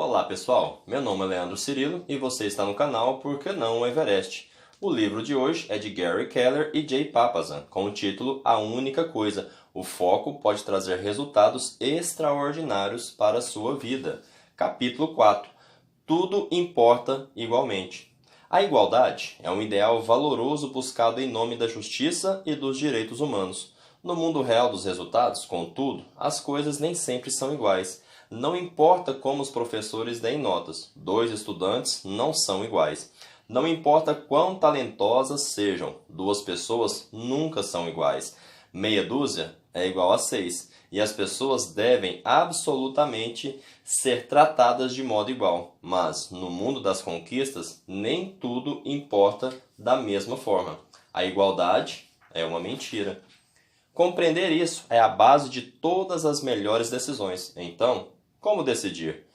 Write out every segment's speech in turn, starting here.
Olá pessoal, meu nome é Leandro Cirilo e você está no canal Por que não o Everest? O livro de hoje é de Gary Keller e Jay Papasan, com o título A Única Coisa. O foco pode trazer resultados extraordinários para a sua vida. Capítulo 4. Tudo importa igualmente. A igualdade é um ideal valoroso buscado em nome da justiça e dos direitos humanos. No mundo real dos resultados, contudo, as coisas nem sempre são iguais. Não importa como os professores deem notas, dois estudantes não são iguais. Não importa quão talentosas sejam, duas pessoas nunca são iguais. Meia dúzia é igual a 6, e as pessoas devem absolutamente ser tratadas de modo igual. Mas, no mundo das conquistas, nem tudo importa da mesma forma. A igualdade é uma mentira. Compreender isso é a base de todas as melhores decisões. Então, como decidir?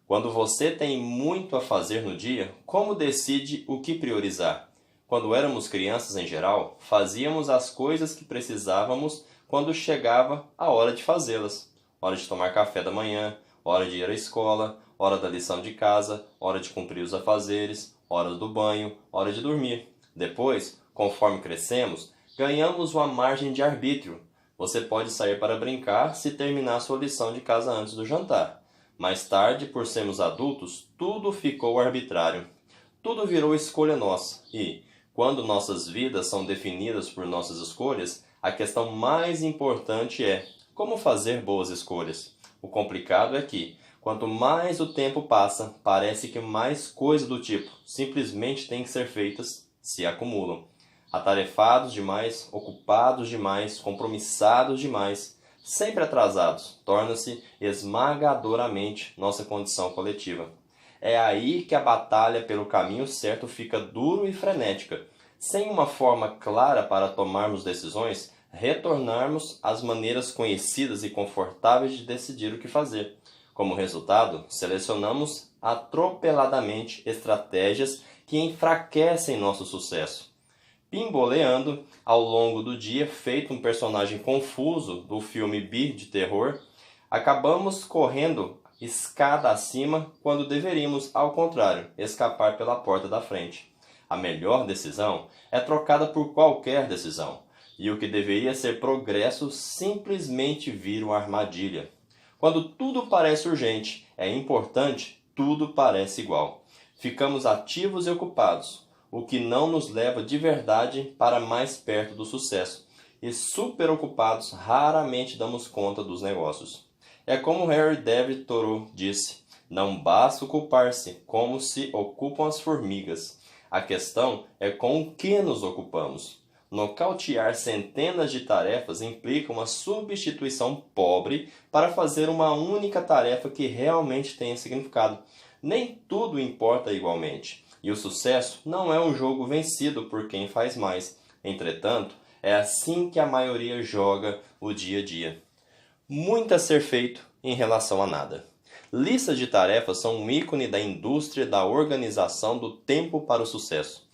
Quando você tem muito a fazer no dia, como decide o que priorizar? Quando éramos crianças em geral, fazíamos as coisas que precisávamos quando chegava a hora de fazê-las. Hora de tomar café da manhã, hora de ir à escola, hora da lição de casa, hora de cumprir os afazeres, hora do banho, hora de dormir. Depois, conforme crescemos, ganhamos uma margem de arbítrio. Você pode sair para brincar se terminar sua lição de casa antes do jantar. Mais tarde, por sermos adultos, tudo ficou arbitrário. Tudo virou escolha nossa. E, quando nossas vidas são definidas por nossas escolhas, a questão mais importante é como fazer boas escolhas. O complicado é que, quanto mais o tempo passa, parece que mais coisas do tipo simplesmente têm que ser feitas se acumulam. Atarefados demais, ocupados demais, compromissados demais, sempre atrasados, torna-se esmagadoramente nossa condição coletiva. É aí que a batalha pelo caminho certo fica duro e frenética. Sem uma forma clara para tomarmos decisões, retornarmos às maneiras conhecidas e confortáveis de decidir o que fazer. Como resultado, selecionamos atropeladamente estratégias que enfraquecem nosso sucesso. Pimboleando ao longo do dia, feito um personagem confuso do filme B de terror, acabamos correndo escada acima quando deveríamos, ao contrário, escapar pela porta da frente. A melhor decisão é trocada por qualquer decisão, e o que deveria ser progresso simplesmente vira uma armadilha. Quando tudo parece urgente, é importante, tudo parece igual. Ficamos ativos e ocupados, o que não nos leva de verdade para mais perto do sucesso, e super ocupados raramente damos conta dos negócios. É como Henry David Thoreau disse, não basta ocupar-se como se ocupam as formigas. A questão é com o que nos ocupamos. Nocautear centenas de tarefas implica uma substituição pobre para fazer uma única tarefa que realmente tenha significado. Nem tudo importa igualmente. E o sucesso não é um jogo vencido por quem faz mais. Entretanto, é assim que a maioria joga o dia a dia. Muito a ser feito em relação a nada. Listas de tarefas são um ícone da indústria da organização do tempo para o sucesso.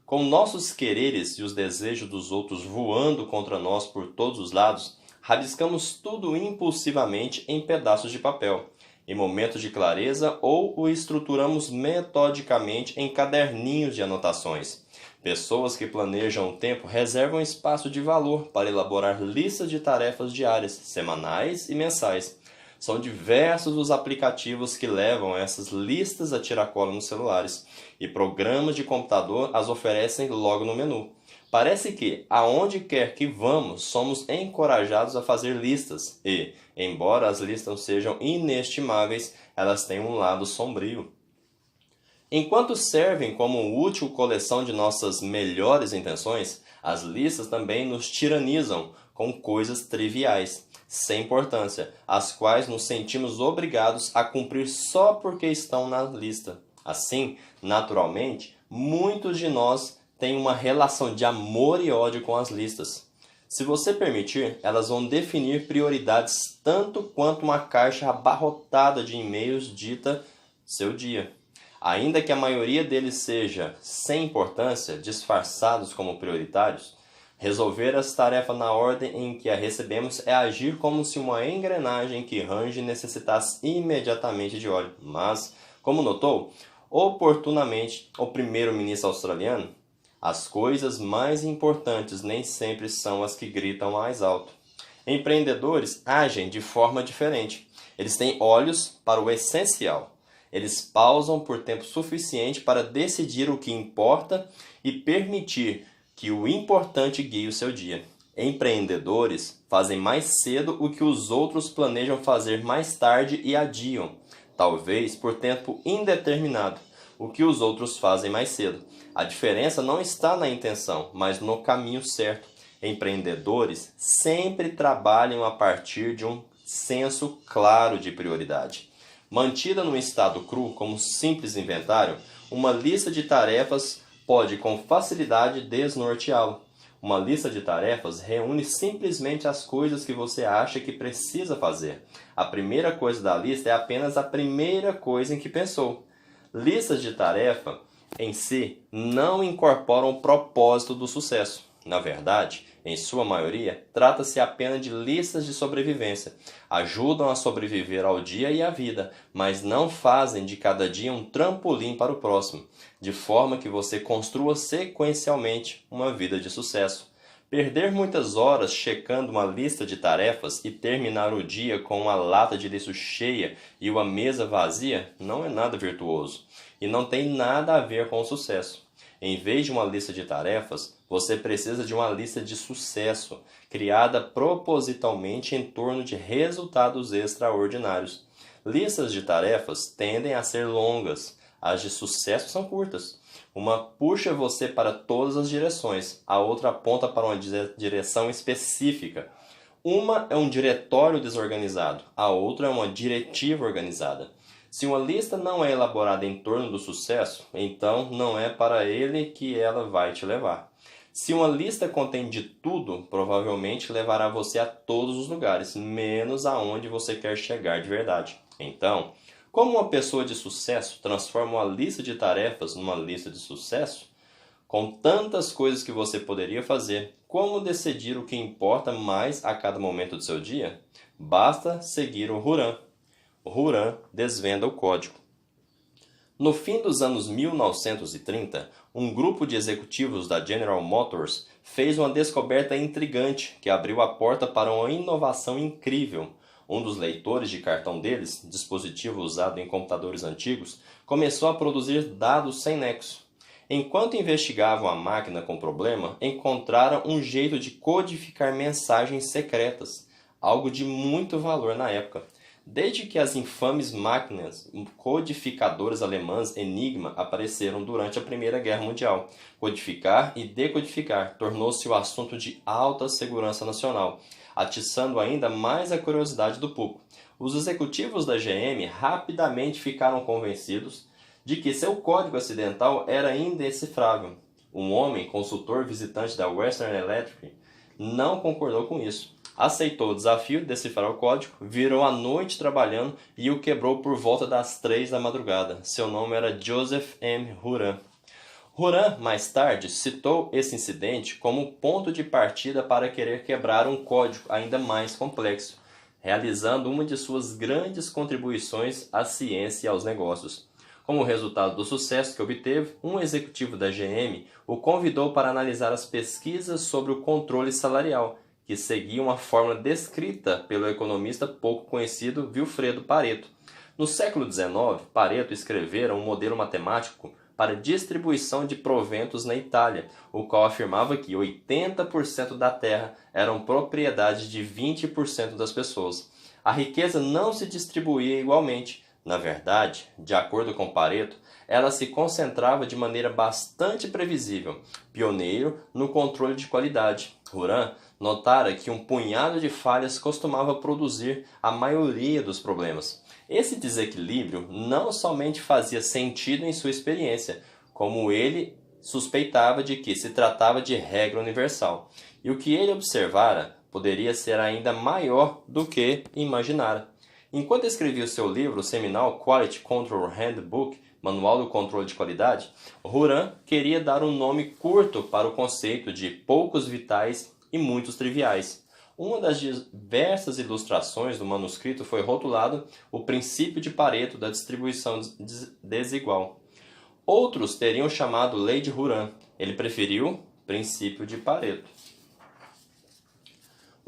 Com nossos quereres e os desejos dos outros voando contra nós por todos os lados, rabiscamos tudo impulsivamente em pedaços de papel, em momentos de clareza, ou o estruturamos metodicamente em caderninhos de anotações. Pessoas que planejam o tempo reservam espaço de valor para elaborar listas de tarefas diárias, semanais e mensais. São diversos os aplicativos que levam essas listas a tiracolo nos celulares, e programas de computador as oferecem logo no menu. Parece que, aonde quer que vamos, somos encorajados a fazer listas e, embora as listas sejam inestimáveis, elas têm um lado sombrio. Enquanto servem como útil coleção de nossas melhores intenções, as listas também nos tiranizam com coisas triviais, sem importância, as quais nos sentimos obrigados a cumprir só porque estão na lista. Assim, naturalmente, muitos de nós têm uma relação de amor e ódio com as listas. Se você permitir, elas vão definir prioridades tanto quanto uma caixa abarrotada de e-mails dita seu dia. Ainda que a maioria deles seja sem importância, disfarçados como prioritários, Resolver essa tarefa na ordem em que a recebemos é agir como se uma engrenagem que range necessitasse imediatamente de óleo. Mas, como notou, oportunamente o primeiro-ministro australiano, as coisas mais importantes nem sempre são as que gritam mais alto. Empreendedores agem de forma diferente. Eles têm olhos para o essencial. Eles pausam por tempo suficiente para decidir o que importa e permitir que o importante guie o seu dia. Empreendedores fazem mais cedo o que os outros planejam fazer mais tarde e adiam, talvez por tempo indeterminado, o que os outros fazem mais cedo. A diferença não está na intenção, mas no caminho certo. Empreendedores sempre trabalham a partir de um senso claro de prioridade. Mantida no estado cru como simples inventário, uma lista de tarefas pode com facilidade desnorteá-lo. Uma lista de tarefas reúne simplesmente as coisas que você acha que precisa fazer. A primeira coisa da lista é apenas a primeira coisa em que pensou. Listas de tarefa em si não incorporam o propósito do sucesso. Na verdade, em sua maioria, trata-se apenas de listas de sobrevivência. Ajudam a sobreviver ao dia e à vida, mas não fazem de cada dia um trampolim para o próximo, de forma que você construa sequencialmente uma vida de sucesso. Perder muitas horas checando uma lista de tarefas e terminar o dia com uma lata de lixo cheia e uma mesa vazia não é nada virtuoso e não tem nada a ver com o sucesso. Em vez de uma lista de tarefas, você precisa de uma lista de sucesso, criada propositalmente em torno de resultados extraordinários. Listas de tarefas tendem a ser longas, as de sucesso são curtas. Uma puxa você para todas as direções, a outra aponta para uma direção específica. Uma é um diretório desorganizado, a outra é uma diretiva organizada. Se uma lista não é elaborada em torno do sucesso, então não é para ele que ela vai te levar. Se uma lista contém de tudo, provavelmente levará você a todos os lugares, menos aonde você quer chegar de verdade. Então, como uma pessoa de sucesso transforma uma lista de tarefas numa lista de sucesso? Com tantas coisas que você poderia fazer, como decidir o que importa mais a cada momento do seu dia? Basta seguir o Hurã. O Hurã desvenda o código. No fim dos anos 1930, um grupo de executivos da General Motors fez uma descoberta intrigante que abriu a porta para uma inovação incrível. Um dos leitores de cartão deles, dispositivo usado em computadores antigos, começou a produzir dados sem nexo. Enquanto investigavam a máquina com problema, encontraram um jeito de codificar mensagens secretas, algo de muito valor na época. Desde que as infames máquinas codificadoras alemãs Enigma apareceram durante a Primeira Guerra Mundial, codificar e decodificar tornou-se o assunto de alta segurança nacional, atiçando ainda mais a curiosidade do público. Os executivos da GM rapidamente ficaram convencidos de que seu código acidental era indecifrável. Um homem, consultor visitante da Western Electric, não concordou com isso. Aceitou o desafio de decifrar o código, virou a noite trabalhando e o quebrou por volta das 3 da madrugada. Seu nome era Joseph M. Hurã. Hurã, mais tarde, citou esse incidente como ponto de partida para querer quebrar um código ainda mais complexo, realizando uma de suas grandes contribuições à ciência e aos negócios. Como resultado do sucesso que obteve, um executivo da GM o convidou para analisar as pesquisas sobre o controle salarial, que seguia uma fórmula descrita pelo economista pouco conhecido Vilfredo Pareto. No século XIX, Pareto escrevera um modelo matemático para distribuição de proventos na Itália, o qual afirmava que 80% da terra eram propriedade de 20% das pessoas. A riqueza não se distribuía igualmente. Na verdade, de acordo com Pareto, ela se concentrava de maneira bastante previsível, pioneiro no controle de qualidade. Hurã notara que um punhado de falhas costumava produzir a maioria dos problemas. Esse desequilíbrio não somente fazia sentido em sua experiência, como ele suspeitava de que se tratava de regra universal, e o que ele observara poderia ser ainda maior do que imaginara. Enquanto escrevia o seu livro seminal Quality Control Handbook, Manual do Controle de Qualidade, Juran queria dar um nome curto para o conceito de poucos vitais e muitos triviais. Uma das diversas ilustrações do manuscrito foi rotulado o princípio de Pareto da distribuição desigual. Outros teriam chamado Lei de Juran. Ele preferiu princípio de Pareto.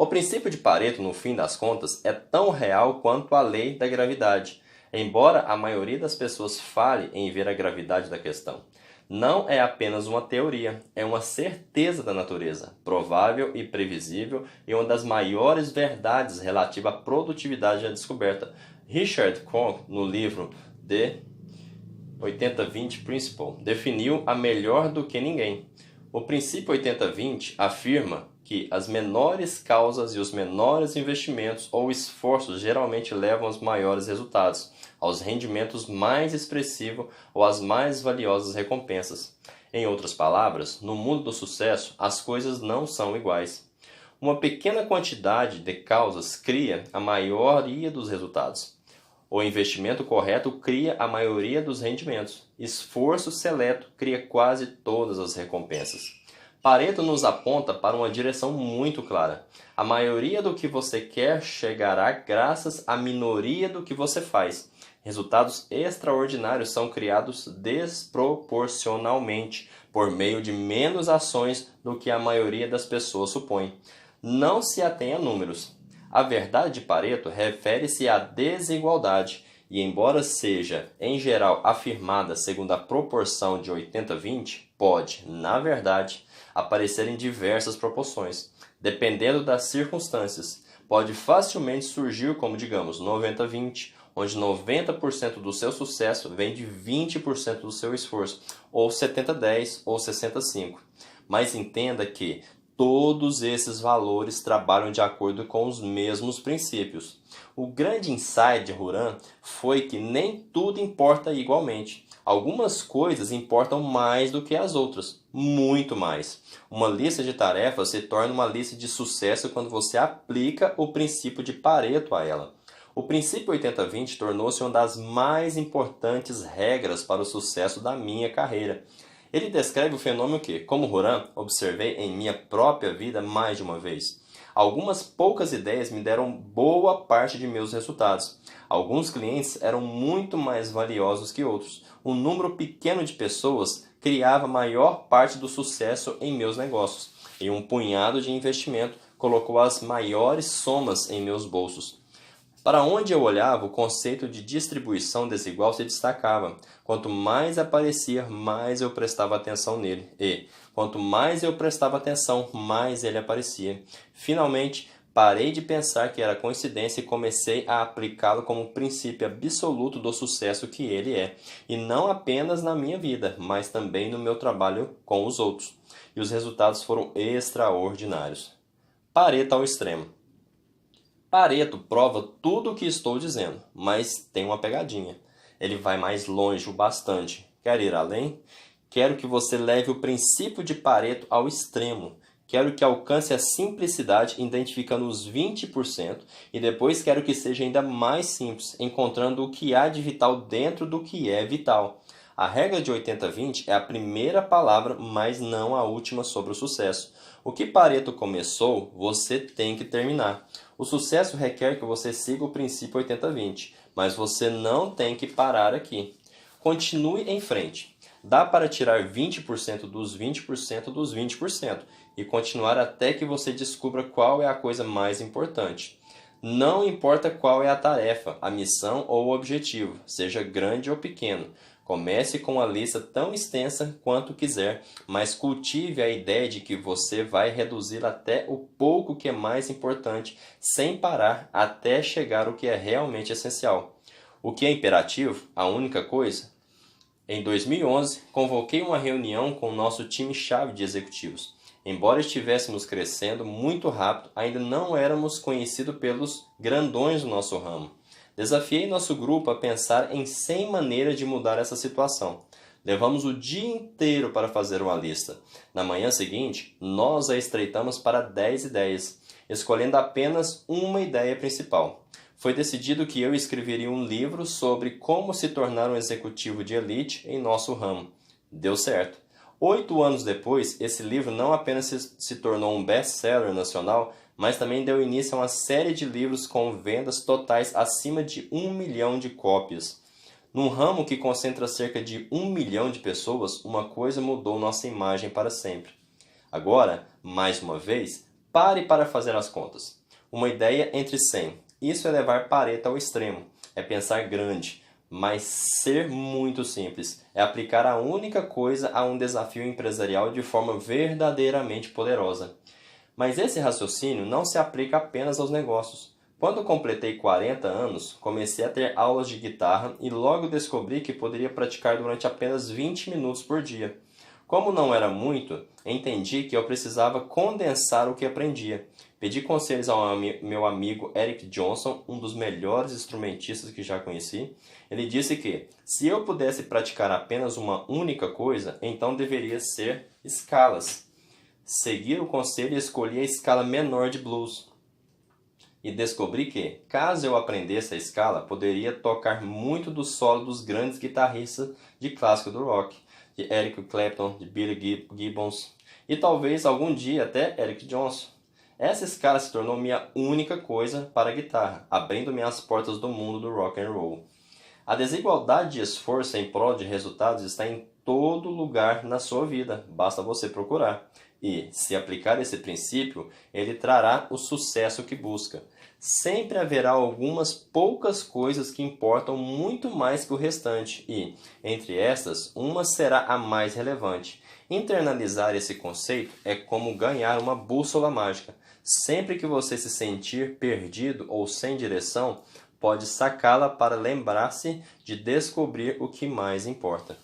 O princípio de Pareto, no fim das contas, é tão real quanto a lei da gravidade, embora a maioria das pessoas falhe em ver a gravidade da questão. Não é apenas uma teoria, é uma certeza da natureza, provável e previsível, e uma das maiores verdades relativa à produtividade já descoberta. Richard Koch, no livro The 80-20 Principle, definiu a melhor do que ninguém. O princípio 80-20 afirma que as menores causas e os menores investimentos ou esforços geralmente levam aos maiores resultados, aos rendimentos mais expressivos ou às mais valiosas recompensas. Em outras palavras, no mundo do sucesso, as coisas não são iguais. Uma pequena quantidade de causas cria a maioria dos resultados. O investimento correto cria a maioria dos rendimentos. Esforço seleto cria quase todas as recompensas. Pareto nos aponta para uma direção muito clara. A maioria do que você quer chegará graças à minoria do que você faz. Resultados extraordinários são criados desproporcionalmente, por meio de menos ações do que a maioria das pessoas supõe. Não se atenha a números. A verdade de Pareto refere-se à desigualdade e, embora seja, em geral, afirmada segundo a proporção de 80-20, pode, na verdade, aparecer em diversas proporções, dependendo das circunstâncias. Pode facilmente surgir como, digamos, 90-20, onde 90% do seu sucesso vem de 20% do seu esforço, ou 70-10 ou 60-5. Mas entenda que todos esses valores trabalham de acordo com os mesmos princípios. O grande insight de Juran foi que nem tudo importa igualmente. Algumas coisas importam mais do que as outras, muito mais. Uma lista de tarefas se torna uma lista de sucesso quando você aplica o princípio de Pareto a ela. O princípio 80-20 tornou-se uma das mais importantes regras para o sucesso da minha carreira. Ele descreve o fenômeno que, como Juran, observei em minha própria vida mais de uma vez. Algumas poucas ideias me deram boa parte de meus resultados. Alguns clientes eram muito mais valiosos que outros. Um número pequeno de pessoas criava a maior parte do sucesso em meus negócios. E um punhado de investimento colocou as maiores somas em meus bolsos. Para onde eu olhava, o conceito de distribuição desigual se destacava. Quanto mais aparecia, mais eu prestava atenção nele. E, quanto mais eu prestava atenção, mais ele aparecia. Finalmente, parei de pensar que era coincidência e comecei a aplicá-lo como princípio absoluto do sucesso que ele é. E não apenas na minha vida, mas também no meu trabalho com os outros. E os resultados foram extraordinários. Pareto ao extremo. Pareto prova tudo o que estou dizendo, mas tem uma pegadinha. Ele vai mais longe o bastante. Quer ir além? Quero que você leve o princípio de Pareto ao extremo. Quero que alcance a simplicidade identificando os 20% e depois quero que seja ainda mais simples, encontrando o que há de vital dentro do que é vital. A regra de 80-20 é a primeira palavra, mas não a última sobre o sucesso. O que Pareto começou, você tem que terminar. O sucesso requer que você siga o princípio 80-20, mas você não tem que parar aqui. Continue em frente. Dá para tirar 20% dos 20% dos 20% e continuar até que você descubra qual é a coisa mais importante. Não importa qual é a tarefa, a missão ou o objetivo, seja grande ou pequeno. Comece com uma lista tão extensa quanto quiser, mas cultive a ideia de que você vai reduzir até o pouco que é mais importante, sem parar até chegar ao que é realmente essencial. O que é imperativo, a única coisa? Em 2011, convoquei uma reunião com o nosso time-chave de executivos. Embora estivéssemos crescendo muito rápido, ainda não éramos conhecidos pelos grandões do nosso ramo. Desafiei nosso grupo a pensar em 100 maneiras de mudar essa situação. Levamos o dia inteiro para fazer uma lista. Na manhã seguinte, nós a estreitamos para 10 ideias, escolhendo apenas uma ideia principal. Foi decidido que eu escreveria um livro sobre como se tornar um executivo de elite em nosso ramo. Deu certo. 8 anos depois, esse livro não apenas se tornou um best-seller nacional, mas também deu início a uma série de livros com vendas totais acima de 1 milhão de cópias. Num ramo que concentra cerca de 1 milhão de pessoas, uma coisa mudou nossa imagem para sempre. Agora, mais uma vez, pare para fazer as contas. Uma ideia entre 100. Isso é levar Pareto ao extremo. É pensar grande, mas ser muito simples. É aplicar a única coisa a um desafio empresarial de forma verdadeiramente poderosa. Mas esse raciocínio não se aplica apenas aos negócios. Quando completei 40 anos, comecei a ter aulas de guitarra e logo descobri que poderia praticar durante apenas 20 minutos por dia. Como não era muito, entendi que eu precisava condensar o que aprendia. Pedi conselhos ao meu amigo Eric Johnson, um dos melhores instrumentistas que já conheci. Ele disse que, se eu pudesse praticar apenas uma única coisa, então deveria ser escalas. Segui o conselho e escolhi a escala menor de blues. E descobri que, caso eu aprendesse a escala, poderia tocar muito do solo dos grandes guitarristas de clássico do rock, de Eric Clapton, de Billy Gibbons e talvez algum dia até Eric Johnson. Essa escala se tornou minha única coisa para a guitarra, abrindo-me as portas do mundo do rock and roll. A desigualdade de esforço em prol de resultados está em todo lugar na sua vida, basta você procurar. E, se aplicar esse princípio, ele trará o sucesso que busca. Sempre haverá algumas poucas coisas que importam muito mais que o restante e, entre estas, uma será a mais relevante. Internalizar esse conceito é como ganhar uma bússola mágica. Sempre que você se sentir perdido ou sem direção, pode sacá-la para lembrar-se de descobrir o que mais importa.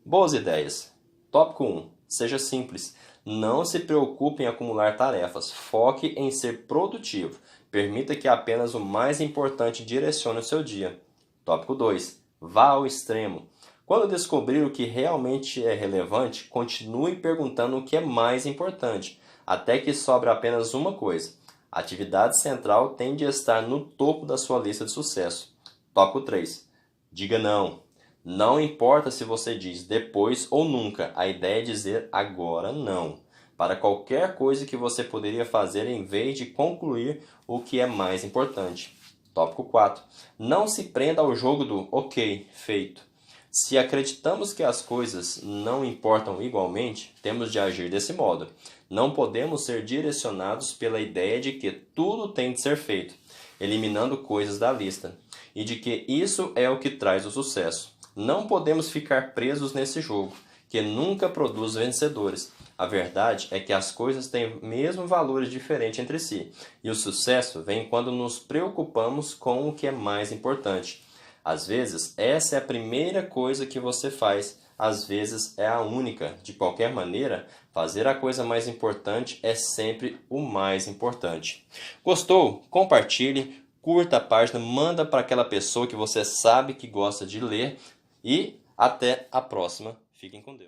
Boas ideias. Tópico 1. Seja simples. Não se preocupe em acumular tarefas. Foque em ser produtivo. Permita que apenas o mais importante direcione o seu dia. Tópico 2. Vá ao extremo. Quando descobrir o que realmente é relevante, continue perguntando o que é mais importante, até que sobre apenas uma coisa. A atividade central tende a estar no topo da sua lista de sucesso. Tópico 3. Diga não. Não importa se você diz depois ou nunca, a ideia é dizer agora não, para qualquer coisa que você poderia fazer em vez de concluir o que é mais importante. Tópico 4. Não se prenda ao jogo do ok, feito. Se acreditamos que as coisas não importam igualmente, temos de agir desse modo. Não podemos ser direcionados pela ideia de que tudo tem de ser feito, eliminando coisas da lista, e de que isso é o que traz o sucesso. Não podemos ficar presos nesse jogo, que nunca produz vencedores. A verdade é que as coisas têm mesmo valores diferentes entre si, e o sucesso vem quando nos preocupamos com o que é mais importante. Às vezes, essa é a primeira coisa que você faz, às vezes é a única. De qualquer maneira, fazer a coisa mais importante é sempre o mais importante. Gostou? Compartilhe, curta a página, manda para aquela pessoa que você sabe que gosta de ler e até a próxima. Fiquem com Deus.